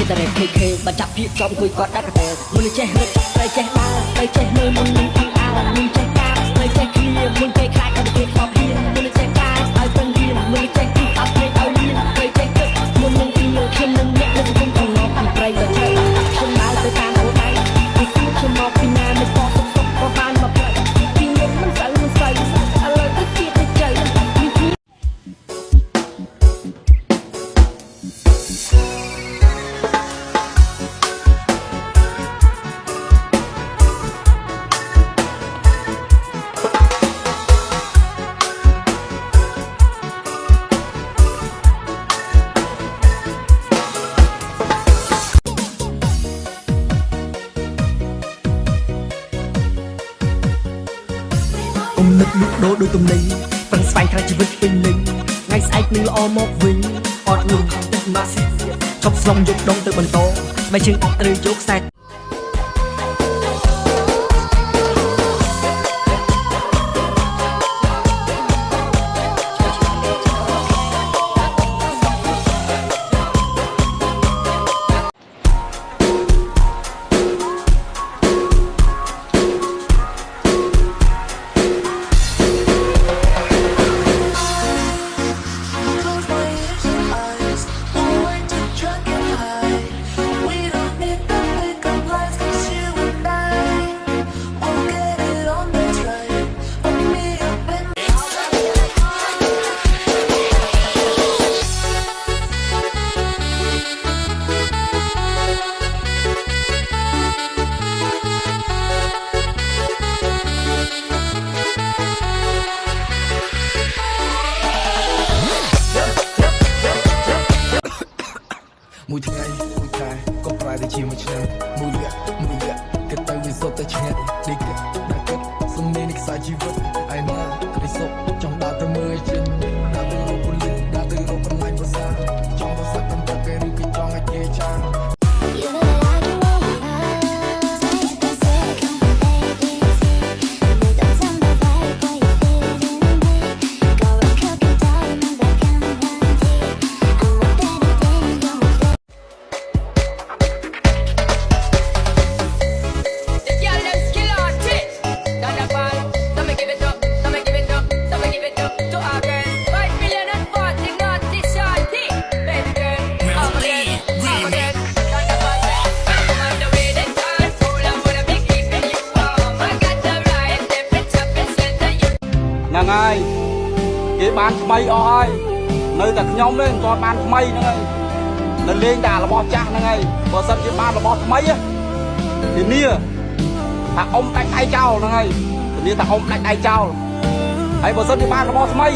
ជាតែKK បើចាប់ពីចំគួយគាត់ដាក់កទេមុនចេះរត់ត្រូវចេះដើរត្រូវចេះមើលមុននឹងអង្អើមុនចេះការត្រូវចេះគ្នាមុនពេលខ្លាចអត់គេខកហ៊ានមុនចេះការឲ្យពឹងហ៊ានមុនចេះគិតអត់ភ្លេចឲ្យលៀនត្រូវចេះគិតមុននឹងពីលើខ្ញុំនឹងអ្នកនៅក្នុងក្នុងពីប្រៃទៅឆ្លៃខ្ញុំដើរទៅតាមអូដៃពីខ្ញុំមកពីណាមិនខកសុខសុខក៏បានមកផ្លៃពីខ្ញុំមិនស្អីមិនស្អីឥឡូវទៅជាតិទៅជ័យនឹកលុកដោដូចទំនិញប្រឹងស្វែងរកជីវិតពេញលេញថ្ងៃស្អែកនឹងល្អមកវិញអត់លុបទឹកម៉ាស៊ីឈប់ស្លងយកដងទៅបន្តស្បែកជើងអត់ត្រូវយកខ្សែមួយថ្ងៃមួយខែក៏ប្រែទៅជាមួយឆ្នាំមួយរយៈគិតទៅវាសុទ្ធតែឆ្ងាយនេះគិតដែលគិតសំនេះនេះខ្សែជីវិតឯណារីសុខចង់ដើរទៅមើលជិនដើរទៅរកពលិដើរទៅរកកន្លែងភាសាចង់ទៅសាក់តាមទៅគេឬគេចង់ឲ្យគេចាហ្នឹងហើយគេបានថ្មីអស់ហើយនៅតែខ្ញុំទេមិនទាន់បានថ្មីហ្នឹងហើយនៅលេងតែរបស់ចាស់ហ្នឹងហើយបើសិនជាបានរបស់ថ្មីធានាថាអ៊ំដាច់ដៃចោលហ្នឹងហើយធានាថាអ៊ំដាច់ដៃចោលហើយបើសិនជាបានរបស់ថ្មី